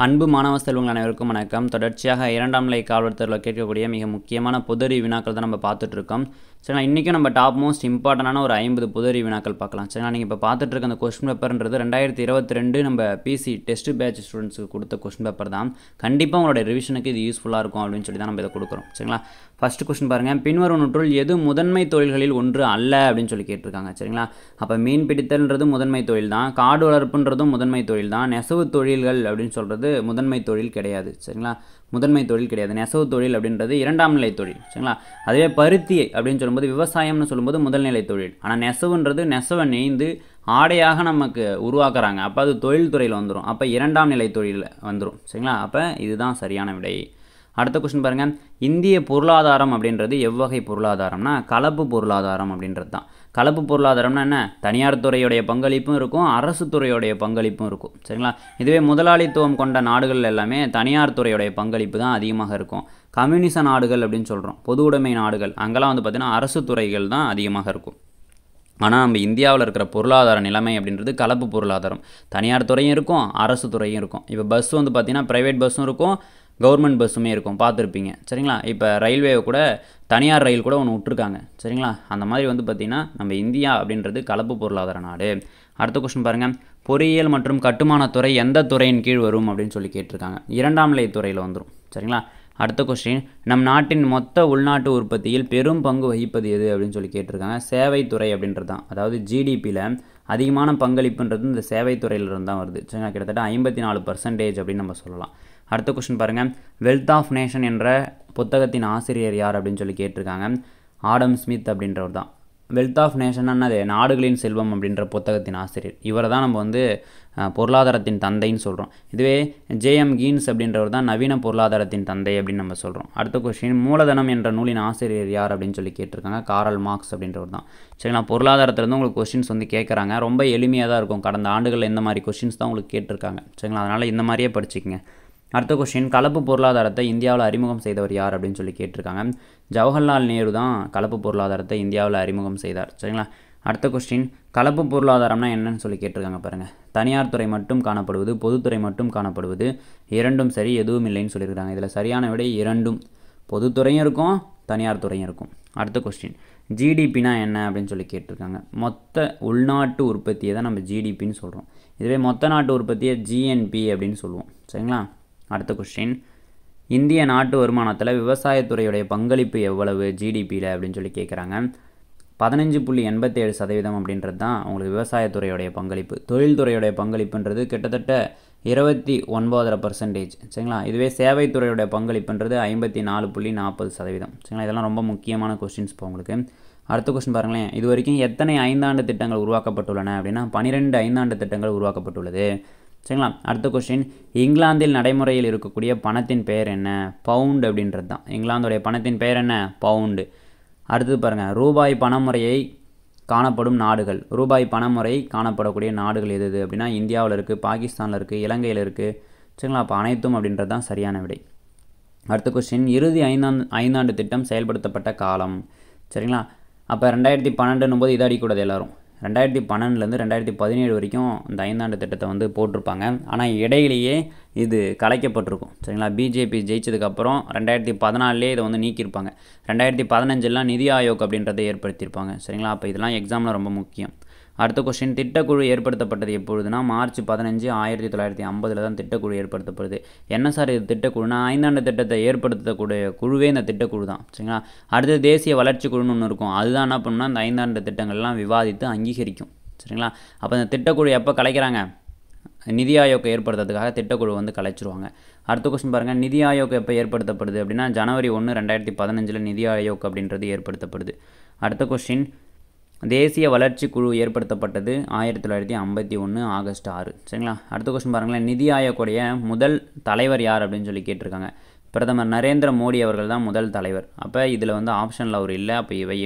அன்பு மாணவ செல்வங்கள் அனைவருக்கும் வணக்கம். தொடர்ச்சியாக 2ஆம் நிலை காவலர் தேர்வில் கேட்கக்கூடிய மிக முக்கியமான பொதுஅறிவு வினாக்கள் தான் நம்ம பார்த்துட்ருக்கோம். சரிங்களா, இன்றைக்கும் நம்ம டாப் மோஸ்ட் இம்பார்ட்டண்டான ஒரு 50 பொதுஅறிவு வினாக்கள் பார்க்கலாம். சரிங்களா, நீங்கள் இப்போ பார்த்துட்டு இருக்க அந்த கொஸ்டின் பேப்பர்ன்றது 2022 நம்ம பிசி டெஸ்ட் பேட்ச் ஸ்டூடெண்ட்ஸுக்கு கொடுத்த கொஸ்டின் பேப்பர் தான். கண்டிப்பாக உங்களோட ரிவிஷனுக்கு இது யூஸ்ஃபுல்லாக இருக்கும் அப்படின்னு சொல்லி தான் நம்ம இதை கொடுக்குறோம். சரிங்களா, ஃபஸ்ட்டு கொஸ்டின் பாருங்கள். பின்வருவனற்றுள் எது முதன்மை தொழில்களில் ஒன்று அல்ல அப்படின்னு சொல்லி கேட்டிருக்காங்க. சரிங்களா, அப்போ மீன் பிடித்தல்ன்றது முதன்மை தொழில் தான், காடு வளர்ப்புன்றதும் முதன்மை தொழில் தான், நெசவு தொழில்கள் அப்படின்னு சொல்கிறது முதன்மை தொழில் கிடையாது. சரிங்களா, முதன்மை தொழில் கிடையாது. நெசவு தொழில் அப்படின்றது 2ஆம் நிலை தொழில். சரிங்களா, அதுவே பருத்தி அப்படின்னு சொல்லும்போது விவசாயம்னு சொல்லும்போது முதல்நிலை தொழில். ஆனால் நெசவுன்றது நெசவை நெய்ந்து ஆடையாக நமக்கு உருவாக்குறாங்க. அப்போ அது தொழில்துறையில் வந்துடும். அப்போ 2ஆம் நிலை தொழில் வந்துடும். சரிங்களா, அப்போ இதுதான் சரியான விடை. அடுத்த கொஸ்டின் பாருங்கள். இந்திய பொருளாதாரம் அப்படின்றது எவ்வகை பொருளாதாரம்னா கலப்பு பொருளாதாரம் அப்படின்றது தான். கலப்பு பொருளாதாரம்னா என்ன? தனியார் துறையுடைய பங்களிப்பும் இருக்கும், அரசு துறையுடைய பங்களிப்பும் இருக்கும். சரிங்களா, இதுவே முதலாளித்துவம் கொண்ட நாடுகள் எல்லாமே தனியார் துறையுடைய பங்களிப்பு தான் அதிகமாக இருக்கும். கம்யூனிச நாடுகள் அப்படின்னு சொல்கிறோம், பொது உடைமை நாடுகள், அங்கெல்லாம் வந்து பார்த்திங்கன்னா அரசு துறைகள் தான் அதிகமாக இருக்கும். ஆனால் நம்ம இந்தியாவில் இருக்கிற பொருளாதார நிலைமை அப்படின்றது கலப்பு பொருளாதாரம். தனியார் துறையும் இருக்கும், அரசு துறையும் இருக்கும். இப்போ பஸ் வந்து பார்த்திங்கன்னா ப்ரைவேட் பஸ்ஸும் இருக்கும், கவர்மெண்ட் பஸ்ஸுமே இருக்கும், பார்த்துருப்பீங்க. சரிங்களா, இப்போ ரயில்வே கூட தனியார் ரயில் கூட ஒன்று விட்ருக்காங்க. சரிங்களா, அந்த மாதிரி வந்து பார்த்திங்கன்னா நம்ம இந்தியா அப்படின்றது கலப்பு பொருளாதார நாடு. அடுத்த கொஸ்டின் பாருங்கள். பொறியியல் மற்றும் கட்டுமானத்துறை எந்த துறையின் கீழ் வரும் அப்படின்னு சொல்லி கேட்டிருக்காங்க. 2ஆம் நிலை துறையில் வந்துடும். சரிங்களா, அடுத்த கொஸ்டின். நம் நாட்டின் மொத்த உள்நாட்டு உற்பத்தியில் பெரும் பங்கு வகிப்பது எது அப்படின்னு சொல்லி கேட்டிருக்காங்க. சேவைத்துறை அப்படின்றது தான். அதாவது ஜிடிபியில் அதிகமான பங்களிப்புன்றது இந்த சேவைத்துறையிலிருந்து தான் வருது. சரிங்களா, கிட்டத்தட்ட 54% அப்படின்னு நம்ம சொல்லலாம். அடுத்த கொஸ்டின் பாருங்கள். வெல்த் ஆஃப் நேஷன் என்ற புத்தகத்தின் ஆசிரியர் யார் அப்படின்னு சொல்லி கேட்டிருக்காங்க. ஆடம் ஸ்மித் அப்படின்றவர் தான். வெல்த் ஆஃப் நேஷன் என்னது? நாடுகளின் செல்வம் அப்படின்ற புத்தகத்தின் ஆசிரியர். இவரை தான் நம்ம வந்து பொருளாதாரத்தின் தந்தைன்னு சொல்கிறோம். இதுவே ஜேஎம் கீன்ஸ் அப்படின்றவர் தான் நவீன பொருளாதாரத்தின் தந்தை அப்படின்னு நம்ம சொல்கிறோம். அடுத்த கொஸ்டின். மூலதனம் என்ற நூலின் ஆசிரியர் யார் அப்படின்னு சொல்லி கேட்டிருக்காங்க. காரல் மார்க்ஸ் அப்படின்றவர் தான். சரிங்களா, பொருளாதாரத்திலேருந்து உங்களுக்கு கொஸ்டின்ஸ் வந்து கேட்குறாங்க. ரொம்ப எளிமையாக தான் இருக்கும். கடந்த ஆண்டுகளில் இந்த மாதிரி கொஸ்டின்ஸ் தான் உங்களுக்கு கேட்டிருக்காங்க. சரிங்களா, அதனால் இந்த மாதிரியே படிச்சுக்கங்க. அடுத்த கொஸ்டின். கலப்பு பொருளாதாரத்தை இந்தியாவில் அறிமுகம் செய்தவர் யார் அப்படின்னு சொல்லி கேட்டிருக்காங்க. ஜவஹர்லால் நேரு தான் கலப்பு பொருளாதாரத்தை இந்தியாவில் அறிமுகம் செய்தார். சரிங்களா, அடுத்த கொஸ்டின். கலப்பு பொருளாதாரம்னா என்னன்னு சொல்லி கேட்டிருக்காங்க பாருங்கள். தனியார் துறை மட்டும் காணப்படுவது, பொதுத்துறை மட்டும் காணப்படுவது, இரண்டும் சரி எதுவும் இல்லைன்னு சொல்லியிருக்காங்க. இதில் சரியான விடை இரண்டும். பொதுத்துறையும் இருக்கும், தனியார் துறையும் இருக்கும். அடுத்த கொஸ்டின். ஜிடிபினா என்ன அப்படின்னு சொல்லி கேட்டிருக்காங்க. மொத்த உள்நாட்டு உற்பத்தியை தான் நம்ம ஜிடிபின்னு சொல்கிறோம். இதுவே மொத்த நாட்டு உற்பத்தியை ஜிஎன்பி அப்படின்னு சொல்லுவோம். சரிங்களா, அடுத்த கொஸ்டின். இந்திய நாட்டு வருமானத்தில் விவசாயத்துறையுடைய பங்களிப்பு எவ்வளவு ஜிடிபியில் அப்படின்னு சொல்லி கேட்குறாங்க. 15.87% அப்படின்றது தான் உங்களுக்கு விவசாயத்துறையுடைய பங்களிப்பு. தொழில்துறையுடைய பங்களிப்புன்றது கிட்டத்தட்ட 29.5%. சரிங்களா, இதுவே சேவைத்துறையுடைய பங்களிப்புன்றது 54.40%. சரிங்களா, இதெல்லாம் ரொம்ப முக்கியமான கொஸ்டின்ஸ் இப்போ உங்களுக்கு. அடுத்த கொஸ்டின் பாருங்களேன். இது வரைக்கும் எத்தனை 5 ஆண்டு திட்டங்கள் உருவாக்கப்பட்டுள்ளன அப்படின்னா 12 5ஆண்டு திட்டங்கள் உருவாக்கப்பட்டுள்ளது. சரிங்களா, அடுத்த கொஸ்டின். இங்கிலாந்தில் நடைமுறையில் இருக்கக்கூடிய பணத்தின் பெயர் என்ன? பவுண்டு அப்படின்றது தான். இங்கிலாந்துடைய பணத்தின் பெயர் என்ன? பவுண்டு. அடுத்தது பாருங்கள். ரூபாய் பணமுறையை காணப்படும் நாடுகள். ரூபாய் பணமுறை காணப்படக்கூடிய நாடுகள் எது அப்படின்னா இந்தியாவில் இருக்குது, பாகிஸ்தானில் இருக்குது, இலங்கையில் இருக்குது. சரிங்களா, அப்போ அனைத்தும் அப்படின்றது தான் சரியான விடை. அடுத்த கொஸ்டின். இறுதி 5ஆண்டு திட்டம் செயல்படுத்தப்பட்ட காலம். சரிங்களா, அப்போ 2012 போது இதை அடிக்கூடாது எல்லோரும். 2012 2017 வரைக்கும் இந்த 5ஆண்டு திட்டத்தை வந்து போட்டிருப்பாங்க. ஆனால் இடையிலேயே இது கலைக்கப்பட்டிருக்கும். சரிங்களா, பிஜேபி ஜெயிச்சதுக்கப்புறம் 2014 இதை வந்து நீக்கியிருப்பாங்க. 2015 நிதி ஆயோக் அப்படின்றத ஏற்படுத்தியிருப்பாங்க. சரிங்களா, அப்போ இதெல்லாம் எக்ஸாமில் ரொம்ப முக்கியம். அடுத்த கொஸ்டின். திட்டக்குழு ஏற்படுத்தப்பட்டது எப்பொழுதுனா மார்ச் 15 1950 தான் திட்டக்குழு ஏற்படுத்தப்படுது. என்ன சார் இது திட்டக்குழுனா? 5ஆண்டு திட்டத்தை ஏற்படுத்தக்கூடிய குழுவே இந்த திட்டக்குழு தான். சரிங்களா, அடுத்து தேசிய வளர்ச்சி குழுன்னு ஒன்று இருக்கும். அதுதான் என்ன பண்ணுன்னா இந்த 5ஆண்டு திட்டங்கள்லாம் விவாதித்து அங்கீகரிக்கும். சரிங்களா, அப்போ இந்த திட்டக்குழு எப்போ கலைக்கிறாங்க? நிதி ஆயோக் ஏற்படுத்துறதுக்காக திட்டக்குழு வந்து கலைச்சிருவாங்க. அடுத்த கொஸ்டின் பாருங்கள். நிதி ஆயோக் எப்போ ஏற்படுத்தப்படுது அப்படின்னா ஜனவரி 1 2015 நிதி ஆயோக் அப்படின்றது ஏற்படுத்தப்படுது. அடுத்த கொஸ்டின். தேசிய வளர்ச்சி குழு ஏற்படுத்தப்பட்டது 1951 ஆகஸ்ட் 6. சரிங்களா, அடுத்த கொஸ்டின் பாருங்களேன். நிதி ஆயோக்குடைய முதல் தலைவர் யார் அப்படின்னு சொல்லி கேட்டிருக்காங்க. பிரதமர் நரேந்திர மோடி அவர்கள் தான் முதல் தலைவர். அப்போ இதில் வந்து ஆப்ஷனில் அவர் இல்லை, அப்போ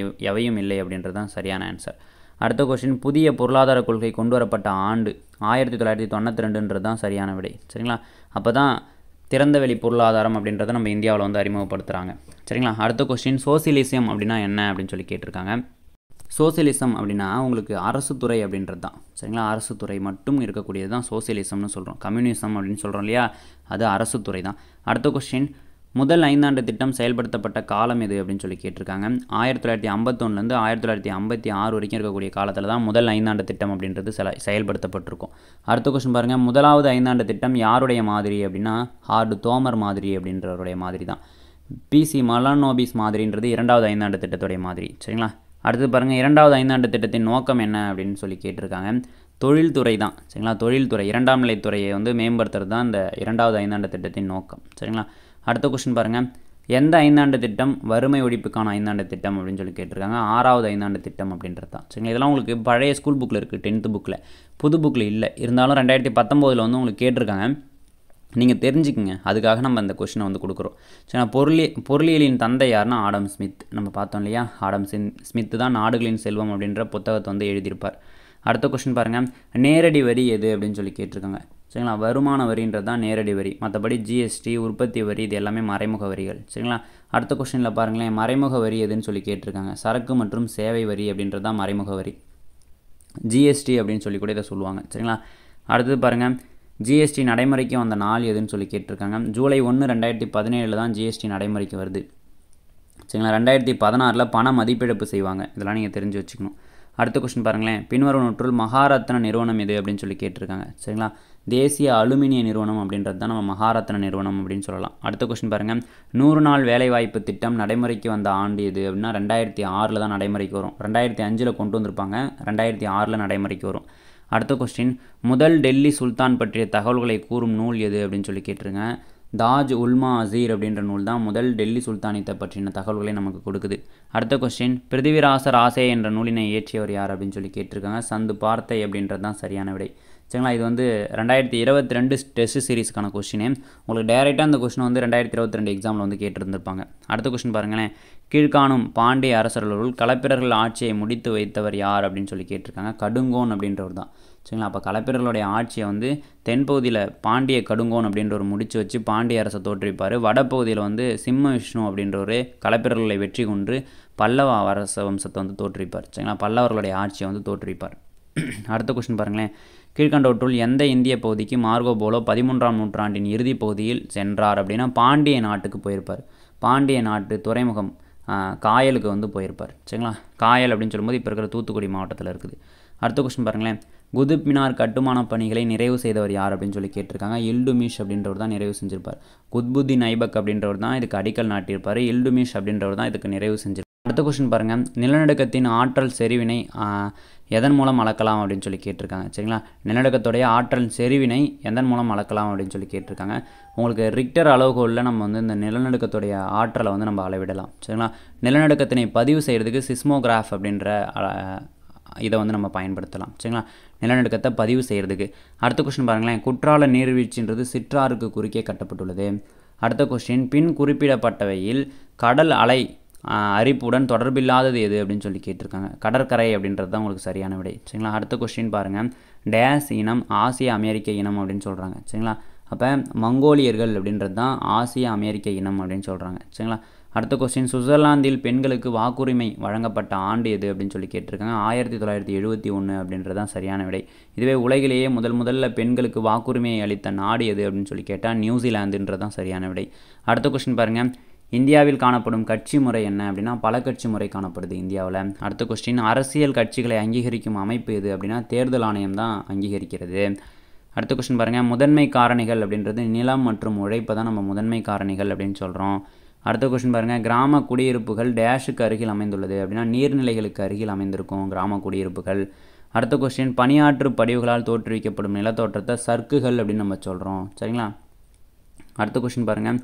எவையும் இல்லை அப்படின்றது தான் சரியான ஆன்சர். அடுத்த கொஸ்டின். புதிய பொருளாதார கொள்கை கொண்டு வரப்பட்ட ஆண்டு 1992 தான் சரியான விடை. சரிங்களா, அப்போ தான் திறந்தவெளி பொருளாதாரம் அப்படின்றத நம்ம இந்தியாவில் வந்து அறிமுகப்படுத்துகிறாங்க. சரிங்களா, அடுத்த கொஸ்டின். சோசியலிசம் அப்படின்னா என்ன அப்படின்னு சொல்லி கேட்டிருக்காங்க. சோசியலிசம் அப்படின்னா உங்களுக்கு அரசு துறை அப்படின்றது தான். சரிங்களா? அரசு துறை மட்டும் இருக்கக்கூடியது தான் சோசியலிசம்னு சொல்கிறோம். கம்யூனிசம் அப்படின்னு சொல்கிறோம் இல்லையா, அது அரசு துறை தான். அடுத்த கொஸ்டின், முதல் 5 ஆண்டு திட்டம் செயல்படுத்தப்பட்ட காலம் எது அப்படின்னு சொல்லி கேட்டிருக்காங்க. 1951லேருந்து 1956 வரைக்கும் இருக்கக்கூடிய காலத்தில் தான் முதல் 5 ஆண்டு திட்டம் அப்படின்றது செயல்படுத்தப்பட்டிருக்கும். அடுத்த கொஸ்டின் பாருங்கள், முதலாவது 5 ஆண்டு திட்டம் யாருடைய மாதிரி அப்படின்னா ஹார்டு தோமர் மாதிரி அப்படின்றவருடைய மாதிரி தான். பிசி மலானோபிஸ் மாதிரின்றது 2வது 5 ஆண்டு திட்டத்துடைய மாதிரி. சரிங்களா? அடுத்து பாருங்கள், 2வது 5 ஆண்டு திட்டத்தின் நோக்கம் என்ன அப்படின்னு சொல்லி கேட்டிருக்காங்க. தொழில்துறை தான். சரிங்களா? தொழில்துறை 2ஆம் நிலைத்துறையை வந்து மேம்படுத்துறது தான் இந்த 2வது 5 ஆண்டு திட்டத்தின் நோக்கம். சரிங்களா? அடுத்த கொஸ்டின் பாருங்கள், எந்த 5 ஆண்டு திட்டம் வறுமை ஒழிப்புக்கான 5 ஆண்டு திட்டம் அப்படின்னு சொல்லி கேட்டிருக்காங்க. 6வது 5 ஆண்டு திட்டம் அப்படின்றது தான். சரிங்களா? இதெல்லாம் உங்களுக்கு பழைய ஸ்கூல் புக்கில் இருக்குது, 10th புக்கில். புது புக்கில் இல்லை. இருந்தாலும் 2019 வந்து உங்களுக்கு கேட்டிருக்காங்க. நீங்கள் தெரிஞ்சுக்குங்க, அதுக்காக நம்ம அந்த கொஷினை வந்து கொடுக்குறோம். சரி, பொருளியலின் தந்தை யாருன்னா ஆடம் ஸ்மித். நம்ம பார்த்தோம் இல்லையா, ஆடம் ஸ்மித் தான் நாடுகளின் செல்வம் அப்படின்ற புத்தகத்தை வந்து எழுதியிருப்பார். அடுத்த கொஸ்டின் பாருங்கள், நேரடி வரி எது அப்படின்னு சொல்லி கேட்டிருக்காங்க. சரிங்களா? வருமான வரின்றது தான் நேரடி வரி. மற்றபடி ஜிஎஸ்டி, உற்பத்தி வரி, இது எல்லாமே மறைமுக வரிகள். சரிங்களா? அடுத்த கொஸ்டினில் பாருங்களேன், மறைமுக வரி எதுன்னு சொல்லி கேட்டிருக்காங்க. சரக்கு மற்றும் சேவை வரி அப்படின்றது தான் மறைமுக வரி. ஜிஎஸ்டி அப்படின்னு சொல்லி கூட இதை சொல்லுவாங்க. சரிங்களா? அடுத்தது பாருங்கள், ஜிஎஸ்டி நடைமுறைக்கு வந்த நாள் எதுன்னு சொல்லி கேட்டிருக்காங்க. ஜூலை 1, 2017 தான் ஜிஎஸ்டி நடைமுறைக்கு வருது. சரிங்களா? 2016 பண மதிப்பிழப்பு செய்வாங்க. இதெல்லாம் நீங்கள் தெரிஞ்சு வச்சுக்கணும். அடுத்த கொஸ்டின் பாருங்களேன், பின்வரும் நூற்றுள் மகாரத்ன நிறுவனம் எது அப்படின்னு சொல்லி கேட்டிருக்காங்க. சரிங்களா? தேசிய அலுமினிய நிறுவனம் அப்படின்றது தான் நம்ம மகாரத்ன நிறுவனம் அப்படின்னு சொல்லலாம். அடுத்த கொஸ்டின் பாருங்கள், 100 நாள் வேலைவாய்ப்பு திட்டம் நடைமுறைக்கு வந்த ஆண்டு எது அப்படின்னா 2006 தான் நடைமுறைக்கு வரும். 2005 கொண்டு வந்திருப்பாங்க, 2006 நடைமுறைக்கு வரும். அடுத்த கொஸ்டின், முதல் டெல்லி சுல்தான் பற்றிய தகவல்களை கூறும் நூல் எது அப்படின்னு சொல்லி கேட்டிருங்க. தாஜ் உல்மா அசீர் அப்படின்ற நூல் தான் முதல் டெல்லி சுல்தானியத்தை பற்றின தகவல்களை நமக்கு கொடுக்குது. அடுத்த கொஸ்டின், பிருத்திவிராசர் ஆசே என்ற நூலினை இயற்றியவர் யார் அப்படின்னு சொல்லி கேட்டிருக்காங்க. சந்து பார்த்தை அப்படின்றது தான் சரியான விடை. சரிங்களா? இது வந்து 2022 டெஸ்ட் சீரிஸ்க்கான கொஸ்டினே. உங்களுக்கு டைரெக்டாக அந்த கொஸ்டின் வந்து 2022 எக்ஸாமில் வந்து கேட்டிருந்திருப்பாங்க. அடுத்த கொஸ்டின் பாருங்களேன், கீழ்காணும் பாண்டிய அரசர்களுள் களப்பிரர்கள் ஆட்சியை முடித்து வைத்தவர் யார் அப்படின்னு சொல்லி கேட்டிருக்காங்க. கடுங்கோன் அப்படின்றவர் தான். சரிங்களா? அப்போ களப்பிரர்களுடைய ஆட்சியை வந்து தென்பகுதியில் பாண்டிய கடுங்கோன் அப்படின்றவர் முடிச்சு வச்சு பாண்டிய அரசை தோற்றுவிப்பார். வடப்பகுதியில் வந்து சிம்ம விஷ்ணு அப்படின்றவர் களப்பிரர்களை வெற்றி கொண்டு பல்லவ அரச வம்சத்தை வந்து தோற்றுவிப்பார். சரிங்களா? பல்லவர்களுடைய ஆட்சியை வந்து தோற்றுவிப்பார். அடுத்த கொஸ்டின் பாருங்களேன், கீழ்கண்டவற்றுள் எந்த இந்திய பகுதிக்கு மார்கோ போலோ 13ஆம் நூற்றாண்டின் இறுதி பகுதியில் சென்றார் அப்படின்னா பாண்டிய நாட்டுக்கு போயிருப்பார். பாண்டிய நாட்டு துறைமுகம் காயலுக்கு வந்து போயிருப்பார். சரிங்களா? காயல் அப்படின்னு சொல்லும்போது இப்போ இருக்கிற தூத்துக்குடி மாவட்டத்தில் இருக்குது. அடுத்த கொஸ்டின் பாருங்களேன், குதுப் மினார் கட்டுமான பணிகளை நிறைவு செய்தவர் யார் அப்படின்னு சொல்லி கேட்டிருக்காங்க. இல்டுமிஷ் அப்படின்றவர் தான் நிறைவு செஞ்சிருப்பார். குத்புத்தீன் ஐபக் அப்படின்றவர் தான் இதுக்கு அடிக்கல் நாட்டியிருப்பார். இல்டுமிஷ் அப்படின்றவர் தான் இதுக்கு நிறைவு செஞ்சிருப்பார். அடுத்த கொஸ்டின் பாருங்கள், நிலநடுக்கத்தின் ஆற்றல் செறிவினை எதன் மூலம் அளக்கலாம் அப்படின்னு சொல்லி கேட்டிருக்காங்க. சரிங்களா? நிலநடுக்கத்துடைய ஆற்றல் செறிவினை எதன் மூலம் அளக்கலாம் அப்படின்னு சொல்லி கேட்டிருக்காங்க. உங்களுக்கு ரிக்டர் அளவுகோலில் நம்ம வந்து இந்த நிலநடுக்கத்துடைய ஆற்றலை வந்து நம்ம அளவிடலாம். சரிங்களா? நிலநடுக்கத்தினை பதிவு செய்கிறதுக்கு சிஸ்மோகிராஃப் அப்படின்ற இதை வந்து நம்ம பயன்படுத்தலாம். சரிங்களா? நிலநடுக்கத்தை பதிவு செய்கிறதுக்கு. அடுத்த கொஸ்டின் பாருங்களேன், குற்றால நீர்வீழ்ச்சின்றது சிற்றாருக்கு குறுக்கே கட்டப்பட்டுள்ளது. அடுத்த கொஸ்டின், பின் குறிப்பிடப்பட்டவையில் கடல் அலை அரிப்புடன் தொடர்பில்லாதது எது அப்படின்னு சொல்லி கேட்டிருக்காங்க. கடற்கரை அப்படின்றது தான் உங்களுக்கு சரியான விடை. சரிங்களா? அடுத்த கொஸ்டின் பாருங்கள், டேஸ் இனம் ஆசிய அமெரிக்க இனம் அப்படின்னு சொல்கிறாங்க. சரிங்களா? அப்போ மங்கோலியர்கள் அப்படின்றது தான் ஆசிய அமெரிக்க இனம் அப்படின்னு சொல்கிறாங்க. சரிங்களா? அடுத்த கொஸ்டின், சுவிட்சர்லாந்தில் பெண்களுக்கு வாக்குரிமை வழங்கப்பட்ட ஆண்டு எது அப்படின்னு சொல்லி கேட்டிருக்காங்க. 1971 அப்படின்றது தான் சரியான விடை. இதுவே உலகிலேயே முதல்ல பெண்களுக்கு வாக்குரிமையை அளித்த நாடு எது அப்படின்னு சொல்லி கேட்டால் நியூசிலாந்துன்றது தான் சரியான விடை. அடுத்த கொஸ்டின் பாருங்கள், இந்தியாவில் காணப்படும் கட்சி முறை என்ன அப்படின்னா பல கட்சி முறை காணப்படுது இந்தியாவில். அடுத்த கொஸ்டின், அரசியல் கட்சிகளை அங்கீகரிக்கும் அமைப்பு எது அப்படின்னா தேர்தல் ஆணையம் தான் அங்கீகரிக்கிறது. அடுத்த கொஸ்டின் பாருங்கள், முதன்மை காரணிகள் அப்படின்றது நிலம் மற்றும் உழைப்பை தான் நம்ம முதன்மை காரணிகள் அப்படின்னு சொல்கிறோம். அடுத்த கொஸ்டின் பாருங்கள், கிராம குடியிருப்புகள் டேஷுக்கு அருகில் அமைந்துள்ளது அப்படின்னா நீர்நிலைகளுக்கு அருகில் அமைந்திருக்கும் கிராம குடியிருப்புகள். அடுத்த கொஸ்டின், பனியாற்று படிவுகளால் தோற்றுவிக்கப்படும் நிலத்தோற்றத்தை சர்க்குகள் அப்படின்னு நம்ம சொல்கிறோம். சரிங்களா? அடுத்த கொஸ்டின் பாருங்கள்,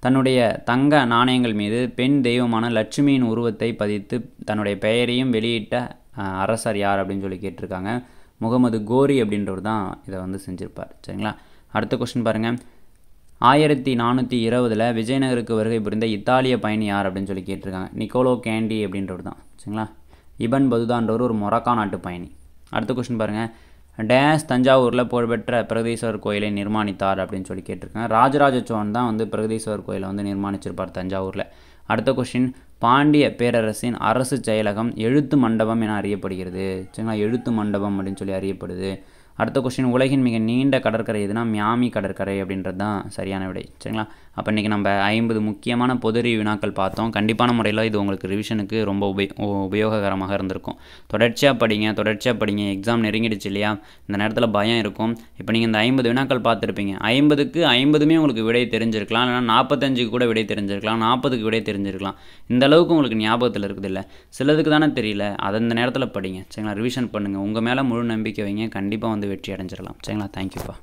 தன்னுடைய தங்க நாணயங்கள் மீது பெண் தெய்வமான லட்சுமியின் உருவத்தை பதித்து தன்னுடைய பெயரையும் வெளியிட்ட அரசர் யார் அப்படின்னு சொல்லி கேட்டிருக்காங்க. முகமது கோரி அப்படின்றவர் தான் இதை வந்து செஞ்சுருப்பார். சரிங்களா? அடுத்த கொஸ்டின் பாருங்கள், 1420 விஜயநகருக்கு வருகை புரிந்த இத்தாலிய பயணி யார் அப்படின்னு சொல்லி கேட்டிருக்காங்க. நிக்கோலோ கேண்டி அப்படின்றவர் தான். சரிங்களா? இபன் பதுதான்றவர் ஒரு மொராக்கோ நாட்டு பயணி. அடுத்த கொஸ்டின் பாருங்கள், டேஸ் தஞ்சாவூரில் புகழ்பெற்ற பிரகதீஸ்வரர் கோயிலை நிர்மாணித்தார் அப்படின்னு சொல்லி கேட்டிருக்காங்க. ராஜராஜ சோழன் தான் வந்து பிரகதீஸ்வரர் கோயிலை வந்து நிர்மாணிச்சிருப்பார் தஞ்சாவூரில். அடுத்த கொஸ்டின் பாண்டிய பேரரசின் அரசு செயலகம் எழுத்து மண்டபம் என அறியப்படுகிறது. சரிங்களா, எழுத்து மண்டபம் அப்படின்னு சொல்லி அறியப்படுது. அடுத்த கொஸ்டின் உலகின் மிக நீண்ட கடற்கரை எதுனா மியாமி கடற்கரை அப்படின்றது தான் சரியான விடை. சரிங்களா, அப்போ இன்றைக்கி நம்ம 50 முக்கியமான பொதுறிவு வினாக்கள் பார்த்தோம். கண்டிப்பான முறையில் இது உங்களுக்கு ரிவிஷனுக்கு ரொம்ப உபயோககரமாக இருந்திருக்கும். தொடர்ச்சியாக படிங்க. எக்ஸாம் நெருங்கிடுச்சு இல்லையா, இந்த நேரத்தில் பயம் இருக்கும். இப்போ நீங்கள் இந்த 50 வினாக்கள் பார்த்துருப்பீங்க. 50க்கு 50மே உங்களுக்கு விடை தெரிஞ்சிருக்கலாம், இல்லைனா 45க்கு கூட விடை தெரிஞ்சிருக்கலாம், 40க்கு விடை தெரிஞ்சிருக்கலாம். இந்த அளவுக்கு உங்களுக்கு ஞாபகத்தில் இருக்குது இல்லை, சிலதுக்கு தானே தெரியல, அதை இந்த நேரத்தில் படிங்க. சரிங்களா, ரிவிஷன் பண்ணுங்கள், உங்கள் மேலே முழு நம்பிக்கை வைங்க, கண்டிப்பாக வந்து வெற்றி அடைஞ்சிடலாம். சரிங்களா, தேங்க்யூப்பா.